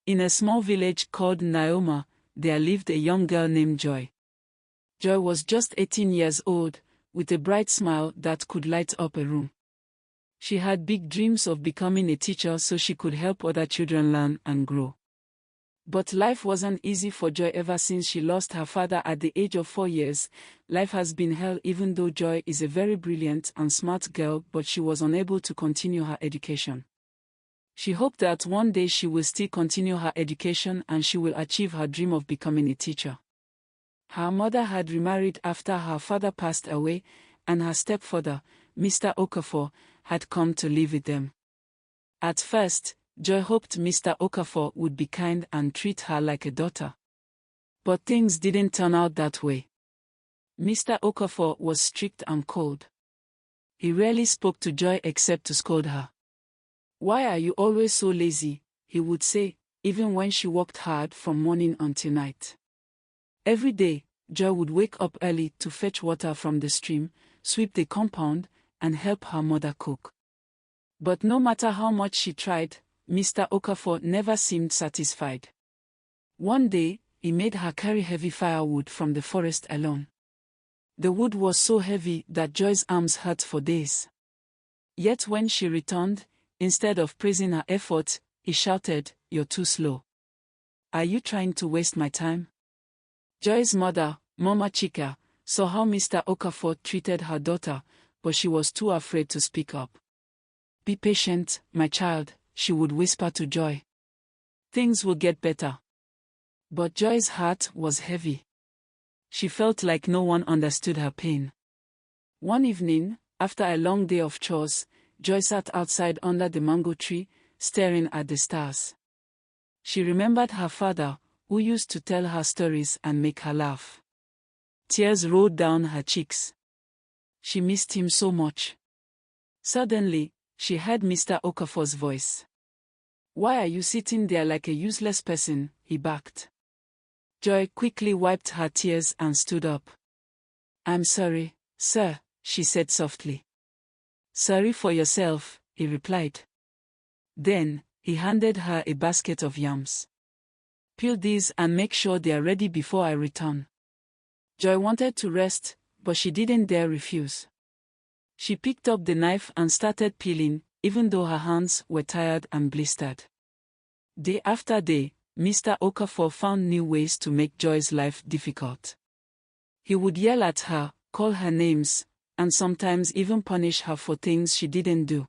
In a small village called Naoma, there lived a young girl named Joy. Joy was just 18 years old, with a bright smile that could light up a room. She had big dreams of becoming a teacher so she could help other children learn and grow. But life wasn't easy for Joy ever since she lost her father at the age of 4 years. Life has been hell even though Joy is a very brilliant and smart girl, but she was unable to continue her education. She hoped that one day she will still continue her education and she will achieve her dream of becoming a teacher. Her mother had remarried after her father passed away, and her stepfather, Mr. Okafor, had come to live with them. At first, Joy hoped Mr. Okafor would be kind and treat her like a daughter. But things didn't turn out that way. Mr. Okafor was strict and cold. He rarely spoke to Joy except to scold her. "Why are you always so lazy?" he would say, even when she worked hard from morning until night. Every day, Joy would wake up early to fetch water from the stream, sweep the compound, and help her mother cook. But no matter how much she tried, Mr. Okafor never seemed satisfied. One day, he made her carry heavy firewood from the forest alone. The wood was so heavy that Joy's arms hurt for days. Yet when she returned, instead of praising her effort, he shouted, "You're too slow. Are you trying to waste my time?" Joy's mother, Mama Chika, saw how Mr. Okafor treated her daughter, but she was too afraid to speak up. "Be patient, my child," she would whisper to Joy. "Things will get better." But Joy's heart was heavy. She felt like no one understood her pain. One evening, after a long day of chores, Joy sat outside under the mango tree, staring at the stars. She remembered her father, who used to tell her stories and make her laugh. Tears rolled down her cheeks. She missed him so much. Suddenly, she heard Mr. Okafor's voice. "Why are you sitting there like a useless person?" he barked. Joy quickly wiped her tears and stood up. "I'm sorry, sir," she said softly. "Sorry for yourself," he replied. Then, he handed her a basket of yams. "Peel these and make sure they are ready before I return." Joy wanted to rest, but she didn't dare refuse. She picked up the knife and started peeling, even though her hands were tired and blistered. Day after day, Mr. Okafor found new ways to make Joy's life difficult. He would yell at her, call her names, and sometimes even punish her for things she didn't do.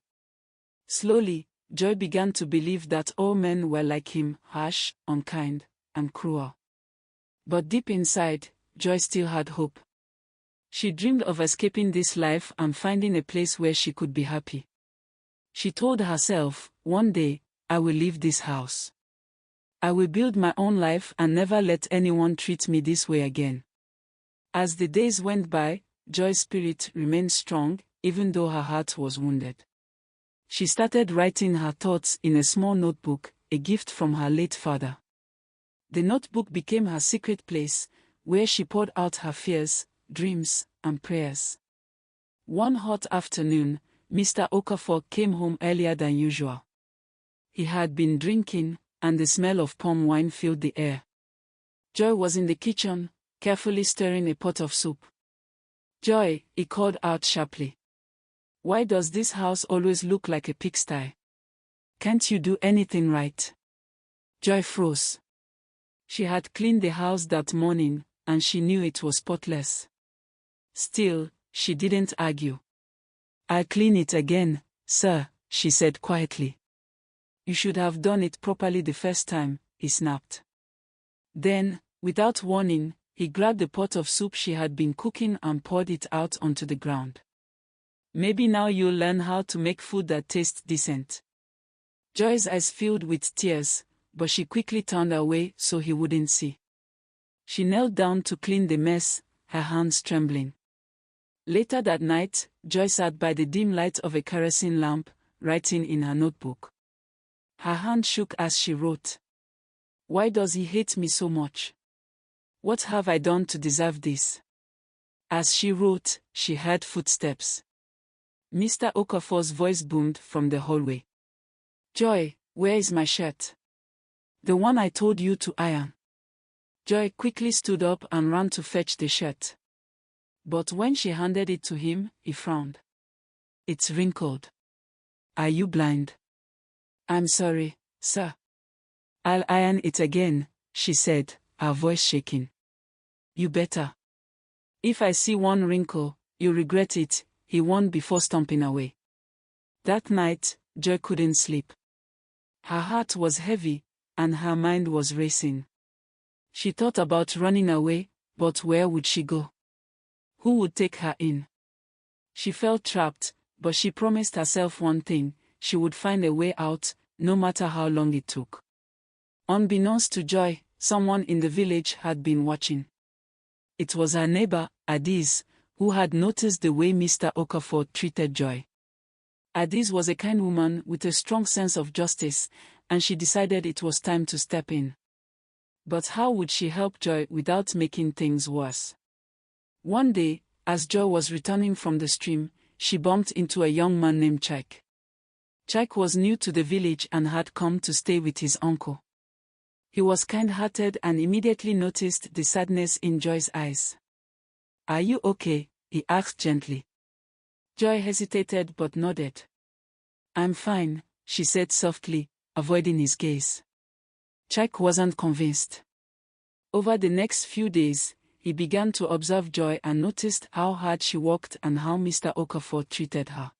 Slowly, Joy began to believe that all men were like him, harsh, unkind, and cruel. But deep inside, Joy still had hope. She dreamed of escaping this life and finding a place where she could be happy. She told herself, "One day, I will leave this house. I will build my own life and never let anyone treat me this way again." As the days went by, Joy's spirit remained strong, even though her heart was wounded. She started writing her thoughts in a small notebook, a gift from her late father. The notebook became her secret place, where she poured out her fears, dreams, and prayers. One hot afternoon, Mr. Okafor came home earlier than usual. He had been drinking, and the smell of palm wine filled the air. Joy was in the kitchen, carefully stirring a pot of soup. "Joy," he called out sharply. "Why does this house always look like a pigsty? Can't you do anything right?" Joy froze. She had cleaned the house that morning, and she knew it was spotless. Still, she didn't argue. "I'll clean it again, sir," she said quietly. "You should have done it properly the first time," he snapped. Then, without warning, he grabbed the pot of soup she had been cooking and poured it out onto the ground. "Maybe now you'll learn how to make food that tastes decent." Joy's eyes filled with tears, but she quickly turned away so he wouldn't see. She knelt down to clean the mess, her hands trembling. Later that night, Joy sat by the dim light of a kerosene lamp, writing in her notebook. Her hand shook as she wrote. "Why does he hate me so much? What have I done to deserve this?" As she wrote, she heard footsteps. Mr. Okafor's voice boomed from the hallway. "Joy, where is my shirt? The one I told you to iron. Joy quickly stood up and ran to fetch the shirt. But when she handed it to him, he frowned. It's wrinkled. Are you blind? I'm sorry, sir. I'll iron it again, she said, her voice shaking. You better. If I see one wrinkle, you'll regret it, he warned before stomping away. That night, Joy couldn't sleep. Her heart was heavy, and her mind was racing. She thought about running away, but where would she go? Who would take her in? She felt trapped, but she promised herself one thing: she would find a way out, no matter how long it took. Unbeknownst to Joy, someone in the village had been watching. It was her neighbor, Adiz, who had noticed the way Mr. Okafor treated Joy. Adiz was a kind woman with a strong sense of justice, and she decided it was time to step in. But how would she help Joy without making things worse? One day, as Joy was returning from the stream, she bumped into a young man named Chike. Chike was new to the village and had come to stay with his uncle. He was kind-hearted and immediately noticed the sadness in Joy's eyes. Are you okay? He asked gently. Joy hesitated but nodded. I'm fine, she said softly, avoiding his gaze. Chike wasn't convinced. Over the next few days, he began to observe Joy and noticed how hard she worked and how Mr. Okafor treated her.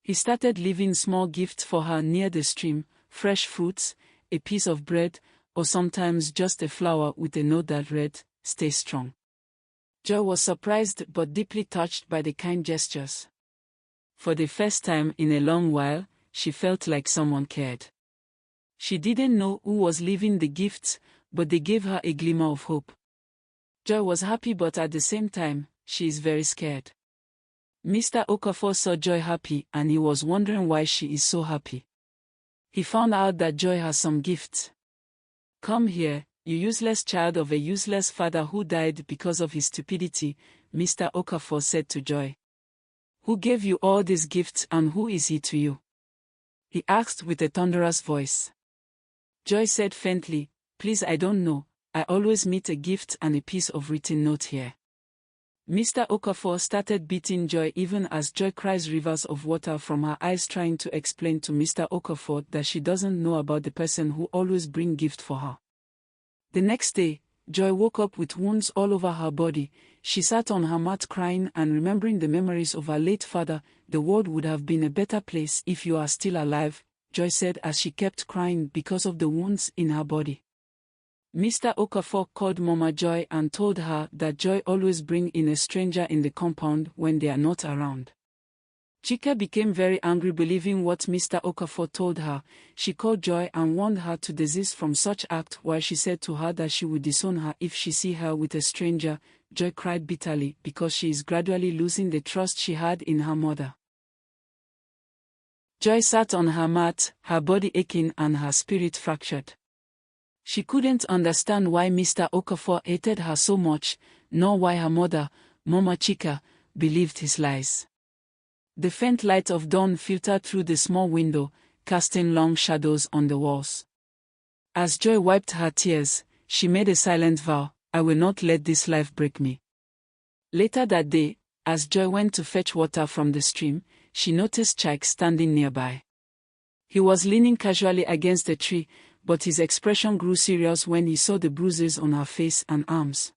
He started leaving small gifts for her near the stream, fresh fruits, a piece of bread, or sometimes just a flower with a note that read, "Stay strong." Joy was surprised but deeply touched by the kind gestures. For the first time in a long while, she felt like someone cared. She didn't know who was leaving the gifts, but they gave her a glimmer of hope. Joy was happy, but at the same time, she is very scared. Mr. Okafor saw Joy happy and he was wondering why she is so happy. He found out that Joy has some gifts. Come here, you useless child of a useless father who died because of his stupidity, Mr. Okafor said to Joy. Who gave you all these gifts and who is he to you? He asked with a thunderous voice. Joy said faintly, Please, I don't know, I always meet a gift and a piece of written note here. Mr. Okafor started beating Joy even as Joy cries rivers of water from her eyes, trying to explain to Mr. Okafor that she doesn't know about the person who always brings gift for her. The next day, Joy woke up with wounds all over her body. She sat on her mat crying and remembering the memories of her late father. The world would have been a better place if you are still alive, Joy said as she kept crying because of the wounds in her body. Mr. Okafor called Mama Joy and told her that Joy always brings in a stranger in the compound when they are not around. Chika became very angry believing what Mr. Okafor told her. She called Joy and warned her to desist from such act, while she said to her that she would disown her if she see her with a stranger. Joy cried bitterly because she is gradually losing the trust she had in her mother. Joy sat on her mat, her body aching and her spirit fractured. She couldn't understand why Mr. Okafor hated her so much, nor why her mother, Mama Chika, believed his lies. The faint light of dawn filtered through the small window, casting long shadows on the walls. As Joy wiped her tears, she made a silent vow, I will not let this life break me. Later that day, as Joy went to fetch water from the stream, she noticed Chike standing nearby. He was leaning casually against a tree, but his expression grew serious when he saw the bruises on her face and arms.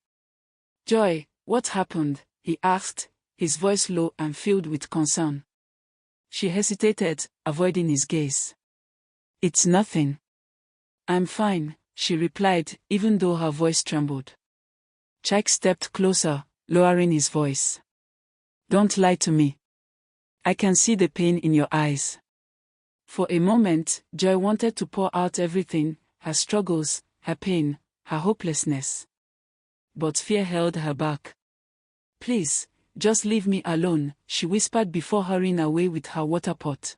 Joy, what happened? He asked, his voice low and filled with concern. She hesitated, avoiding his gaze. It's nothing. I'm fine, she replied, even though her voice trembled. Chike stepped closer, lowering his voice. Don't lie to me. I can see the pain in your eyes. For a moment, Joy wanted to pour out everything, her struggles, her pain, her hopelessness. But fear held her back. Please, just leave me alone, she whispered before hurrying away with her water pot.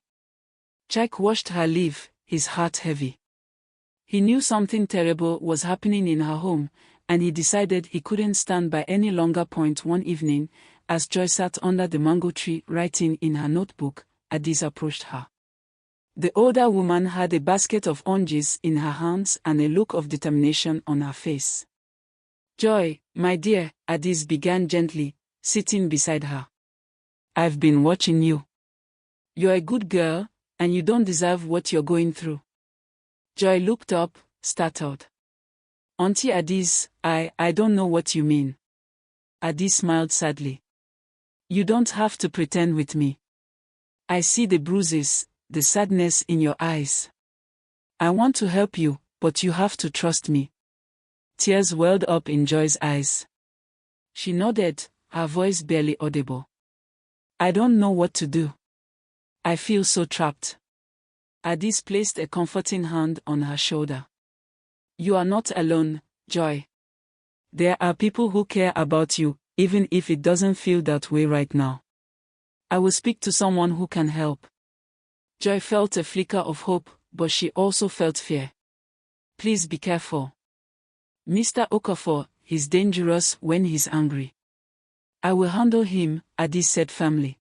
Chike watched her leave, his heart heavy. He knew something terrible was happening in her home, and he decided he couldn't stand by any longer. One evening, as Joy sat under the mango tree writing in her notebook, Adiz approached her. The older woman had a basket of oranges in her hands and a look of determination on her face. Joy, my dear, Addis began gently, sitting beside her. I've been watching you. You're a good girl, and you don't deserve what you're going through. Joy looked up, startled. Auntie Addis, I don't know what you mean. Addis smiled sadly. You don't have to pretend with me. I see the bruises, the sadness in your eyes. I want to help you, but you have to trust me. Tears welled up in Joy's eyes. She nodded, her voice barely audible. I don't know what to do. I feel so trapped. Addis placed a comforting hand on her shoulder. You are not alone, Joy. There are people who care about you, even if it doesn't feel that way right now. I will speak to someone who can help. Joy felt a flicker of hope, but she also felt fear. Please be careful. Mr. Okafor, he's dangerous when he's angry. I will handle him, Addis said firmly.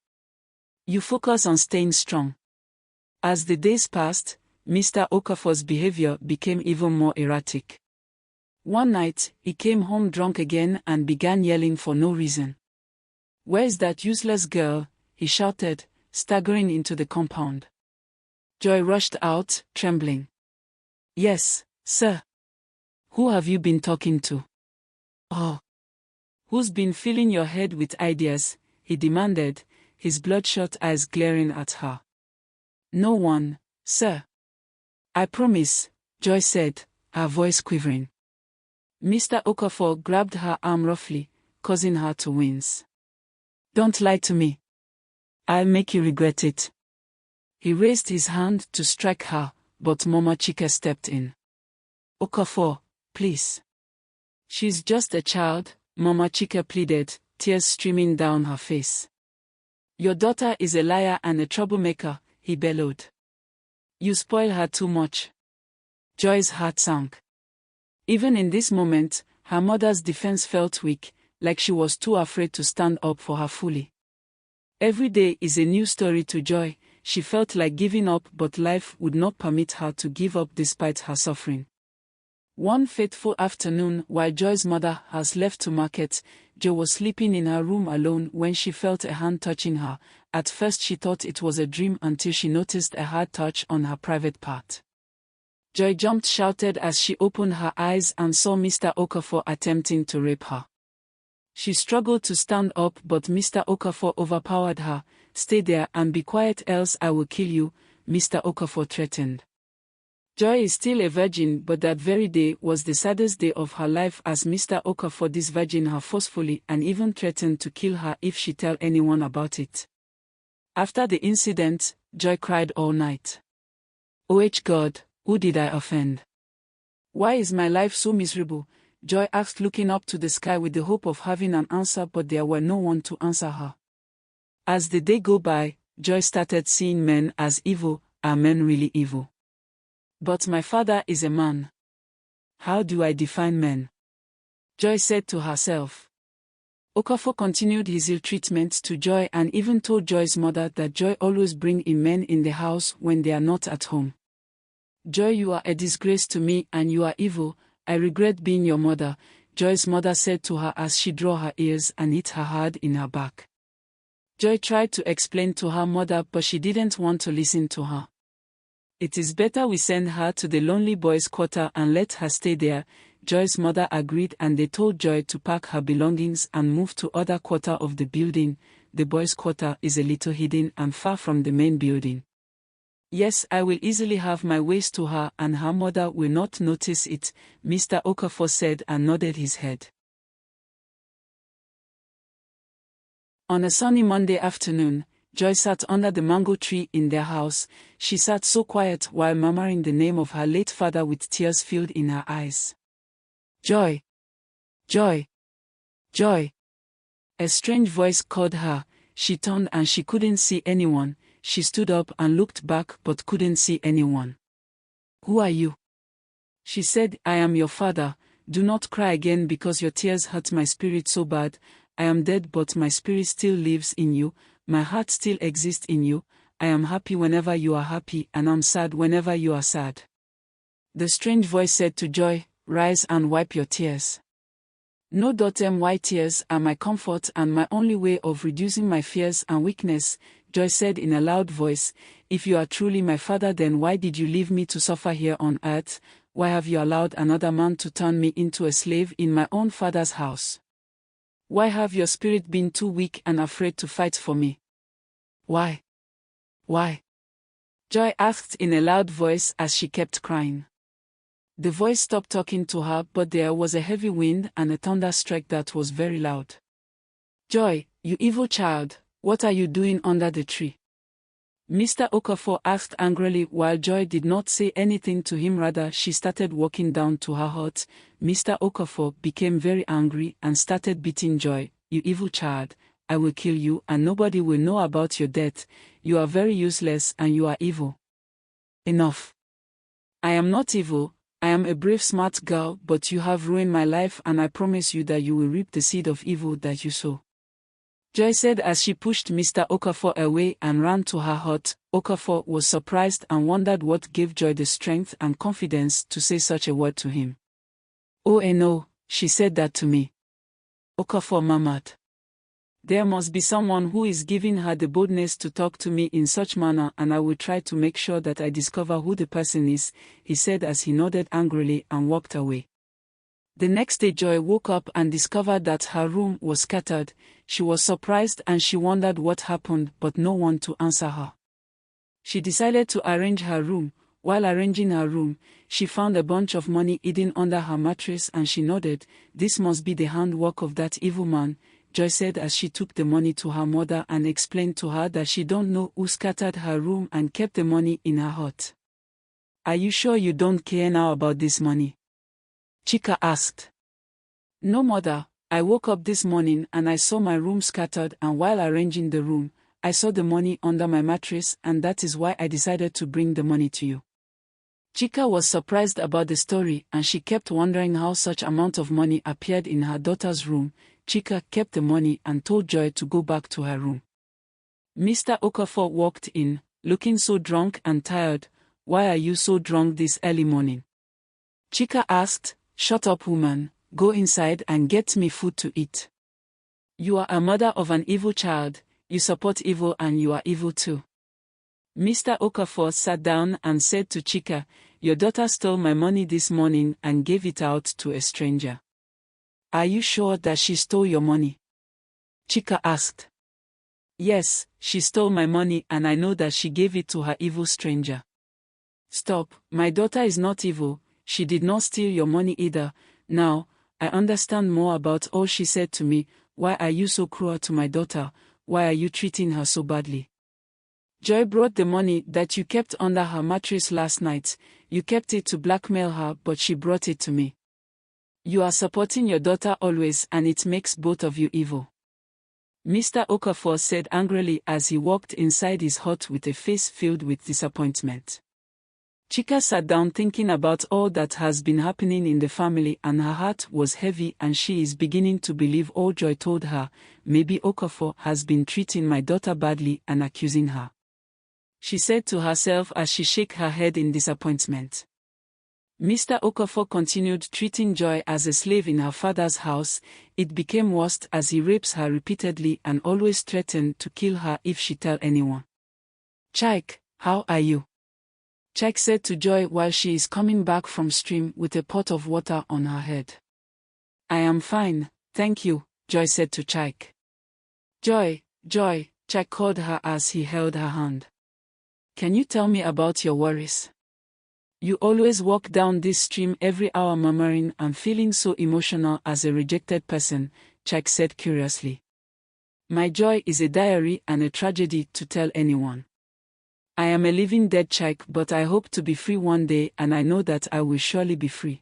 You focus on staying strong. As the days passed, Mr. Okafor's behavior became even more erratic. One night, he came home drunk again and began yelling for no reason. Where's that useless girl? He shouted, staggering into the compound. Joy rushed out, trembling. Yes, sir. Who have you been talking to? Oh. Who's been filling your head with ideas? He demanded, his bloodshot eyes glaring at her. No one, sir. I promise, Joy said, her voice quivering. Mr. Okafor grabbed her arm roughly, causing her to wince. Don't lie to me. I'll make you regret it. He raised his hand to strike her, but Mama Chika stepped in. Okafor, please. She's just a child, Mama Chika pleaded, tears streaming down her face. Your daughter is a liar and a troublemaker, he bellowed. You spoil her too much. Joy's heart sank. Even in this moment, her mother's defense felt weak, like she was too afraid to stand up for her fully. Every day is a new story to Joy. She felt like giving up, but life would not permit her to give up despite her suffering. One fateful afternoon, while Joy's mother has left to market, Jo was sleeping in her room alone when she felt a hand touching her. At first she thought it was a dream until she noticed a hard touch on her private part. Joy jumped, shouted as she opened her eyes and saw Mr. Okafor attempting to rape her. She struggled to stand up, but Mr. Okafor overpowered her. Stay there and be quiet, else I will kill you, Mr. Okafor threatened. Joy is still a virgin, but that very day was the saddest day of her life, as Mr. Okafor disvirgined her forcefully and even threatened to kill her if she tell anyone about it. After the incident, Joy cried all night. Oh God, who did I offend? Why is my life so miserable? Joy asked, looking up to the sky with the hope of having an answer, but there were no one to answer her. As the day go by, Joy started seeing men as evil. Are men really evil? But my father is a man. How do I define men? Joy said to herself. Okafor continued his ill treatment to Joy and even told Joy's mother that Joy always bring in men in the house when they are not at home. Joy, you are a disgrace to me and you are evil. I regret being your mother, Joy's mother said to her as she drew her ears and hit her hard in her back. Joy tried to explain to her mother, but she didn't want to listen to her. It is better we send her to the lonely boys' quarter and let her stay there. Joy's mother agreed, and they told Joy to pack her belongings and move to other quarter of the building. The boys' quarter is a little hidden and far from the main building. Yes, I will easily have my ways to her and her mother will not notice it, Mr. Okafor said and nodded his head. On a sunny Monday afternoon, Joy sat under the mango tree in their house. She sat so quiet while murmuring the name of her late father with tears filled in her eyes. Joy! Joy! Joy! A strange voice called her. She turned and she couldn't see anyone. She stood up and looked back but couldn't see anyone. Who are you? She said, I am your father. Do not cry again because your tears hurt my spirit so bad. I am dead but my spirit still lives in you. My heart still exists in you. I am happy whenever you are happy and I'm sad whenever you are sad. The strange voice said to Joy, rise and wipe your tears. No. My tears are my comfort and my only way of reducing my fears and weakness, Joy said in a loud voice. If you are truly my father, then why did you leave me to suffer here on earth? Why have you allowed another man to turn me into a slave in my own father's house? Why have your spirit been too weak and afraid to fight for me? Why? Why? Joy asked in a loud voice as she kept crying. The voice stopped talking to her, but there was a heavy wind and a thunderstrike that was very loud. Joy, you evil child, what are you doing under the tree? Mr. Okafor asked angrily while Joy did not say anything to him. Rather, she started walking down to her hut. Mr. Okafor became very angry and started beating Joy. You evil child, I will kill you and nobody will know about your death. You are very useless and you are evil. Enough. I am not evil. I am a brave smart girl, but you have ruined my life and I promise you that you will reap the seed of evil that you sow. Joy said as she pushed Mr. Okafor away and ran to her hut. Okafor was surprised and wondered what gave Joy the strength and confidence to say such a word to him. Oh no, she said that to me. Okafor murmured. There must be someone who is giving her the boldness to talk to me in such manner and I will try to make sure that I discover who the person is, he said as he nodded angrily and walked away. The next day Joy woke up and discovered that her room was scattered. She was surprised and she wondered what happened, but no one to answer her. She decided to arrange her room. While arranging her room, she found a bunch of money hidden under her mattress and she nodded, this must be the handwork of that evil man, Joy said as she took the money to her mother and explained to her that she don't know who scattered her room and kept the money in her hut. Are you sure you don't care now about this money? Chika asked. No mother, I woke up this morning and I saw my room scattered and while arranging the room, I saw the money under my mattress and that is why I decided to bring the money to you. Chika was surprised about the story and she kept wondering how such amount of money appeared in her daughter's room. Chika kept the money and told Joy to go back to her room. Mr. Okafor walked in, looking so drunk and tired. Why are you so drunk this early morning? Chika asked. Shut up woman, go inside and get me food to eat. You are a mother of an evil child, you support evil and you are evil too. Mr. Okafor sat down and said to Chika, your daughter stole my money this morning and gave it out to a stranger. Are you sure that she stole your money? Chika asked. Yes, she stole my money and I know that she gave it to her evil stranger. Stop, my daughter is not evil, she did not steal your money either. Now, I understand more about all she said to me. Why are you so cruel to my daughter? Why are you treating her so badly? Joy brought the money that you kept under her mattress last night. You kept it to blackmail her, but she brought it to me. You are supporting your daughter always and it makes both of you evil. Mr. Okafor said angrily as he walked inside his hut with a face filled with disappointment. Chika sat down thinking about all that has been happening in the family and her heart was heavy and she is beginning to believe all Joy told her. Maybe Okafor has been treating my daughter badly and accusing her. She said to herself as she shook her head in disappointment. Mr. Okafor continued treating Joy as a slave in her father's house. It became worse as he rapes her repeatedly and always threatened to kill her if she tell anyone. Chike, how are you? Chike said to Joy while she is coming back from stream with a pot of water on her head. I am fine, thank you, Joy said to Chike. Joy, Chike called her as he held her hand. Can you tell me about your worries? You always walk down this stream every hour murmuring and feeling so emotional as a rejected person, Chike said curiously. My joy is a diary and a tragedy to tell anyone. I am a living dead Chike, but I hope to be free one day and I know that I will surely be free.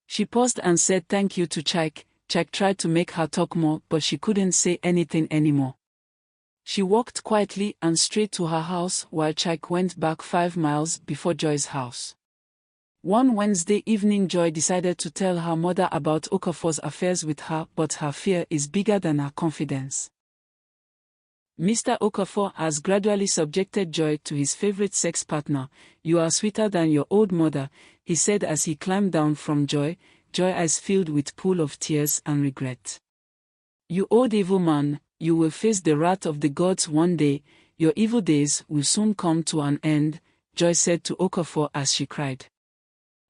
She paused and said thank you to Chike. Chike tried to make her talk more but she couldn't say anything anymore. She walked quietly and straight to her house while Chike went back 5 miles before Joy's house. One Wednesday evening Joy decided to tell her mother about Okafor's affairs with her, but her fear is bigger than her confidence. Mr. Okafor has gradually subjected Joy to his favorite sex partner. You are sweeter than your old mother, he said as he climbed down from Joy, Joy eyes filled with pool of tears and regret. You old evil man, you will face the wrath of the gods one day, your evil days will soon come to an end, Joy said to Okafor as she cried.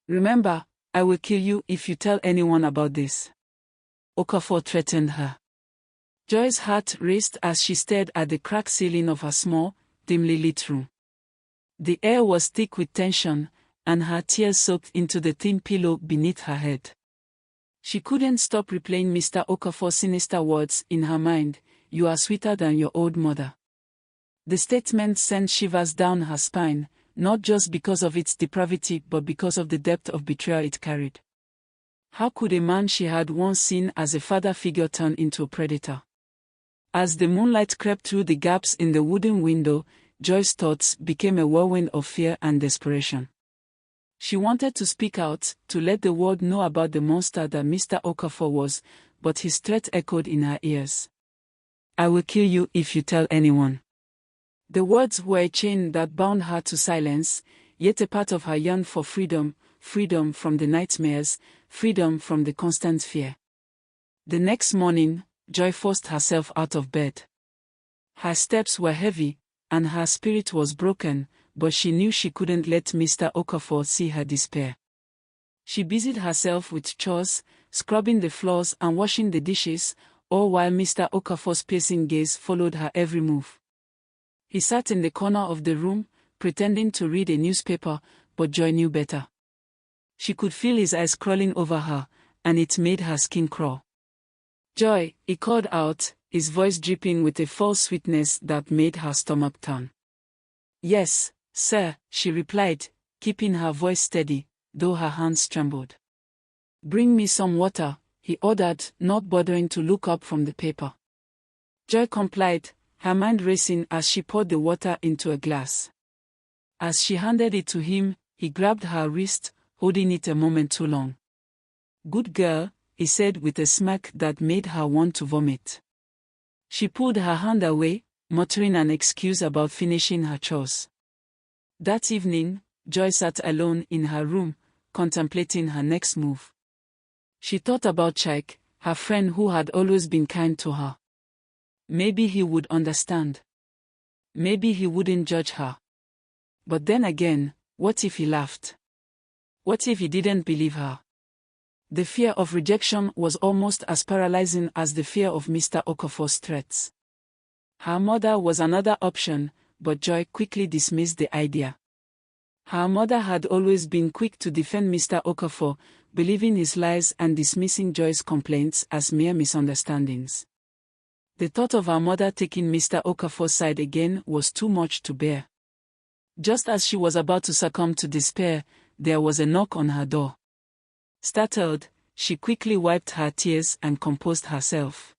Remember, I will kill you if you tell anyone about this. Okafor threatened her. Joy's heart raced as she stared at the cracked ceiling of her small, dimly lit room. The air was thick with tension, and her tears soaked into the thin pillow beneath her head. She couldn't stop replaying Mr. Okafor's sinister words in her mind, you are sweeter than your old mother. The statement sent shivers down her spine, not just because of its depravity but because of the depth of betrayal it carried. How could a man she had once seen as a father figure turn into a predator? As the moonlight crept through the gaps in the wooden window, Joy's thoughts became a whirlwind of fear and desperation. She wanted to speak out, to let the world know about the monster that Mr. Okafor was, but his threat echoed in her ears. I will kill you if you tell anyone. The words were a chain that bound her to silence, yet a part of her yearned for freedom, freedom from the nightmares, freedom from the constant fear. The next morning, Joy forced herself out of bed. Her steps were heavy, and her spirit was broken, but she knew she couldn't let Mr. Okafor see her despair. She busied herself with chores, scrubbing the floors and washing the dishes, all while Mr. Okafor's piercing gaze followed her every move. He sat in the corner of the room, pretending to read a newspaper, but Joy knew better. She could feel his eyes crawling over her, and it made her skin crawl. Joy, he called out, his voice dripping with a false sweetness that made her stomach turn. Yes, sir, she replied, keeping her voice steady, though her hands trembled. Bring me some water, he ordered, not bothering to look up from the paper. Joy complied, her mind racing as she poured the water into a glass. As she handed it to him, he grabbed her wrist, holding it a moment too long. Good girl, he said with a smirk that made her want to vomit. She pulled her hand away, muttering an excuse about finishing her chores. That evening, Joy sat alone in her room, contemplating her next move. She thought about Chike, her friend who had always been kind to her. Maybe he would understand. Maybe he wouldn't judge her. But then again, what if he laughed? What if he didn't believe her? The fear of rejection was almost as paralyzing as the fear of Mr. Okafor's threats. Her mother was another option, but Joy quickly dismissed the idea. Her mother had always been quick to defend Mr. Okafor, believing his lies and dismissing Joy's complaints as mere misunderstandings. The thought of her mother taking Mr. Okafor's side again was too much to bear. Just as she was about to succumb to despair, there was a knock on her door. Startled, she quickly wiped her tears and composed herself.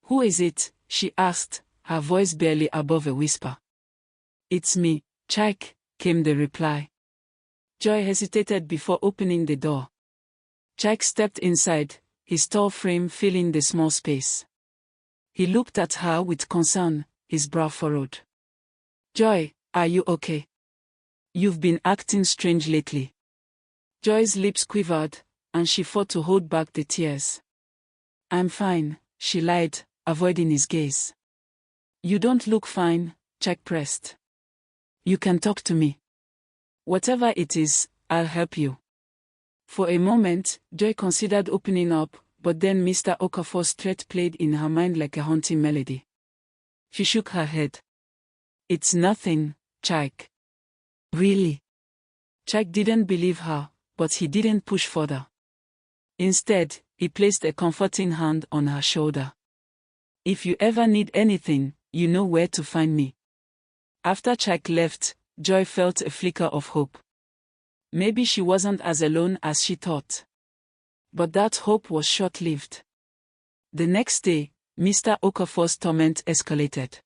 Who is it? She asked, her voice barely above a whisper. It's me, Chike, came the reply. Joy hesitated before opening the door. Chike stepped inside, his tall frame filling the small space. He looked at her with concern, his brow furrowed. Joy, are you okay? You've been acting strange lately. Joy's lips quivered, and she fought to hold back the tears. I'm fine, she lied, avoiding his gaze. You don't look fine, Chike pressed. You can talk to me. Whatever it is, I'll help you. For a moment, Joy considered opening up, but then Mr. Okafor's threat played in her mind like a haunting melody. She shook her head. It's nothing, Chike. Really? Chike didn't believe her, but he didn't push further. Instead, he placed a comforting hand on her shoulder. If you ever need anything, you know where to find me. After Chike left, Joy felt a flicker of hope. Maybe she wasn't as alone as she thought. But that hope was short-lived. The next day, Mr. Okafor's torment escalated.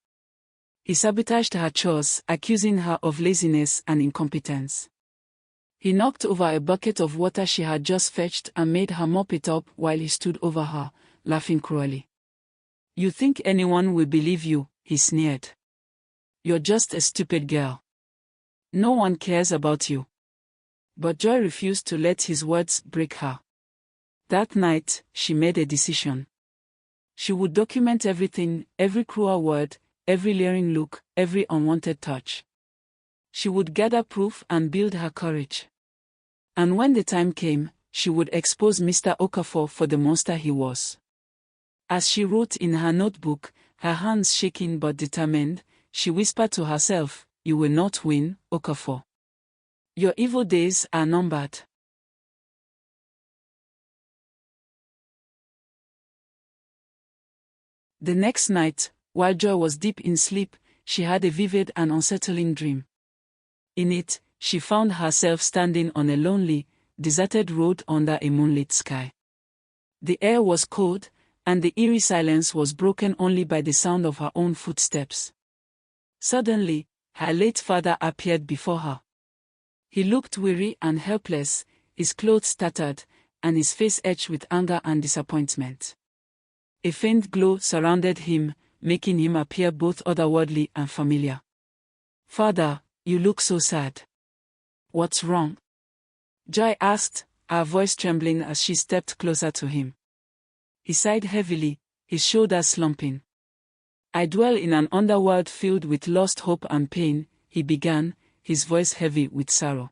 He sabotaged her chores, accusing her of laziness and incompetence. He knocked over a bucket of water she had just fetched and made her mop it up while he stood over her, laughing cruelly. You think anyone will believe you, he sneered. You're just a stupid girl. No one cares about you. But Joy refused to let his words break her. That night, she made a decision. She would document everything, every cruel word, every leering look, every unwanted touch. She would gather proof and build her courage. And when the time came, she would expose Mr. Okafor for the monster he was. As she wrote in her notebook, her hands shaking but determined, she whispered to herself, "You will not win, Okafor. Your evil days are numbered." The next night, while Joy was deep in sleep, she had a vivid and unsettling dream. In it, she found herself standing on a lonely, deserted road under a moonlit sky. The air was cold, and the eerie silence was broken only by the sound of her own footsteps. Suddenly, her late father appeared before her. He looked weary and helpless, his clothes tattered, and his face etched with anger and disappointment. A faint glow surrounded him, making him appear both otherworldly and familiar. "Father, you look so sad. What's wrong?" Joy asked, her voice trembling as she stepped closer to him. He sighed heavily, his shoulders slumping. "I dwell in an underworld filled with lost hope and pain," he began, his voice heavy with sorrow.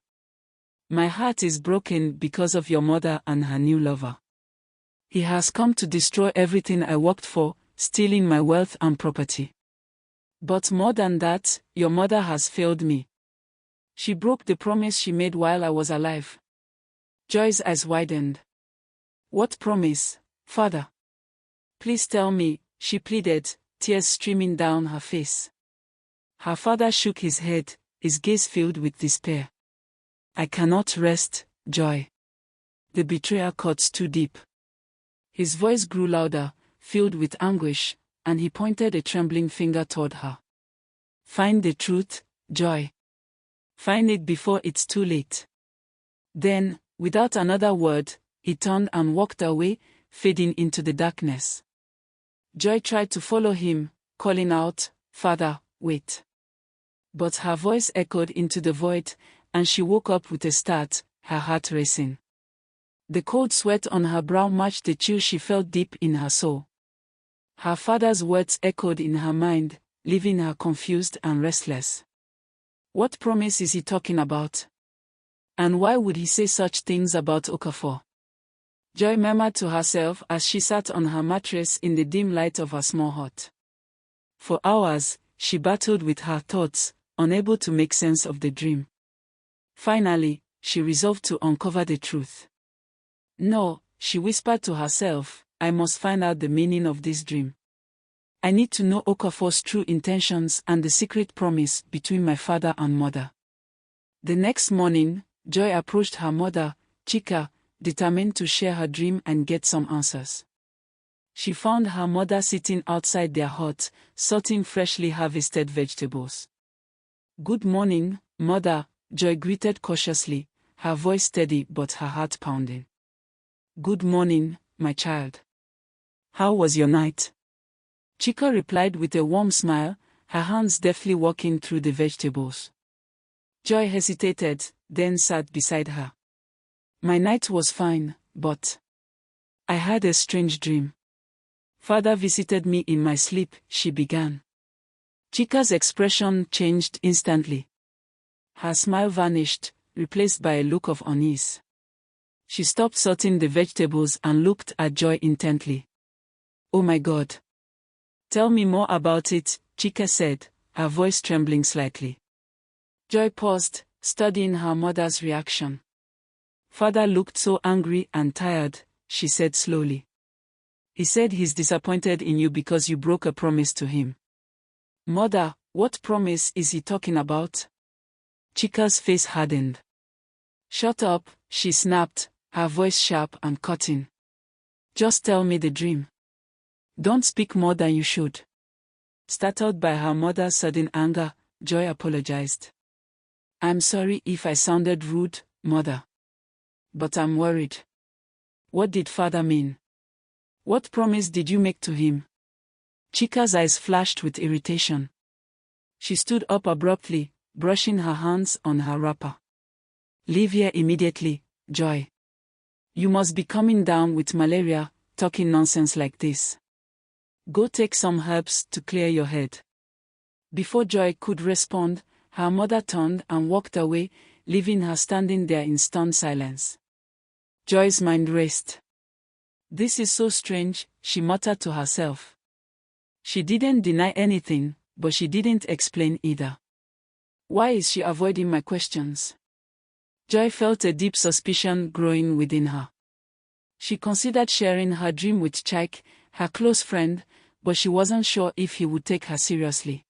"My heart is broken because of your mother and her new lover. He has come to destroy everything I worked for, stealing my wealth and property. But more than that, your mother has failed me. She broke the promise she made while I was alive." Joy's eyes widened. "What promise, Father? Please tell me," she pleaded, tears streaming down her face. Her father shook his head, his gaze filled with despair. "I cannot rest, Joy. The betrayal cuts too deep." His voice grew louder, filled with anguish, and he pointed a trembling finger toward her. "Find the truth, Joy. Find it before it's too late." Then, without another word, he turned and walked away, fading into the darkness. Joy tried to follow him, calling out, "Father, wait." But her voice echoed into the void, and she woke up with a start, her heart racing. The cold sweat on her brow matched the chill she felt deep in her soul. Her father's words echoed in her mind, leaving her confused and restless. What promise is he talking about? And why would he say such things about Okafor? Joy murmured to herself as she sat on her mattress in the dim light of her small hut. For hours, she battled with her thoughts, unable to make sense of the dream. Finally, she resolved to uncover the truth. "No," she whispered to herself, "I must find out the meaning of this dream. I need to know Okafor's true intentions and the secret promise between my father and mother." The next morning, Joy approached her mother, Chika, determined to share her dream and get some answers. She found her mother sitting outside their hut, sorting freshly harvested vegetables. "Good morning, Mother," Joy greeted cautiously, her voice steady but her heart pounding. "Good morning, my child. How was your night?" Chika replied with a warm smile, her hands deftly walking through the vegetables. Joy hesitated, then sat beside her. "My night was fine, but I had a strange dream. Father visited me in my sleep," she began. Chika's expression changed instantly. Her smile vanished, replaced by a look of unease. She stopped sorting the vegetables and looked at Joy intently. "Oh my God. Tell me more about it," Chika said, her voice trembling slightly. Joy paused, studying her mother's reaction. "Father looked so angry and tired," she said slowly. "He said he's disappointed in you because you broke a promise to him." "Mother, what promise is he talking about?" Chika's face hardened. "Shut up," she snapped, her voice sharp and cutting. "Just tell me the dream. Don't speak more than you should." Startled by her mother's sudden anger, Joy apologized. "I'm sorry if I sounded rude, Mother. But I'm worried. What did Father mean? What promise did you make to him?" Chika's eyes flashed with irritation. She stood up abruptly, brushing her hands on her wrapper. "Leave here immediately, Joy. You must be coming down with malaria, talking nonsense like this. Go take some herbs to clear your head." Before Joy could respond, her mother turned and walked away, leaving her standing there in stunned silence. Joy's mind raced. "This is so strange," she muttered to herself. She didn't deny anything, but she didn't explain either. Why is she avoiding my questions? Joy felt a deep suspicion growing within her. She considered sharing her dream with Chike, her close friend, but she wasn't sure if he would take her seriously.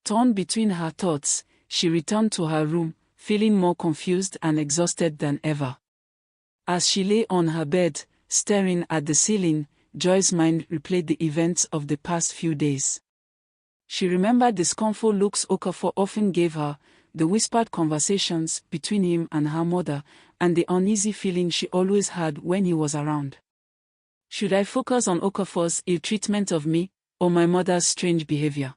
Torn between her thoughts, she returned to her room, feeling more confused and exhausted than ever. As she lay on her bed, staring at the ceiling, Joy's mind replayed the events of the past few days. She remembered the scornful looks Okafor often gave her, the whispered conversations between him and her mother, and the uneasy feeling she always had when he was around. Should I focus on Okafor's ill-treatment of me, or my mother's strange behavior?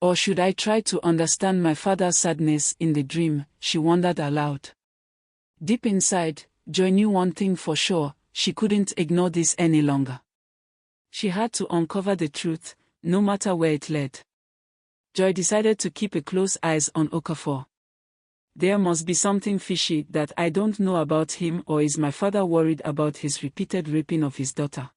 Or should I try to understand my father's sadness in the dream? She wondered aloud. Deep inside, Joy knew one thing for sure: she couldn't ignore this any longer. She had to uncover the truth, no matter where it led. Joy decided to keep a close eye on Okafor. There must be something fishy that I don't know about him, or is my father worried about his repeated raping of his daughter?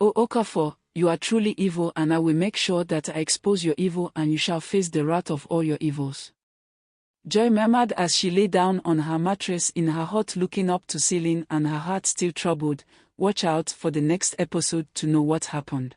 "Oh Okafor, you are truly evil, and I will make sure that I expose your evil, and you shall face the wrath of all your evils," Joy murmured as she lay down on her mattress in her hut, looking up to ceiling and her heart still troubled. Watch out for the next episode to know what happened.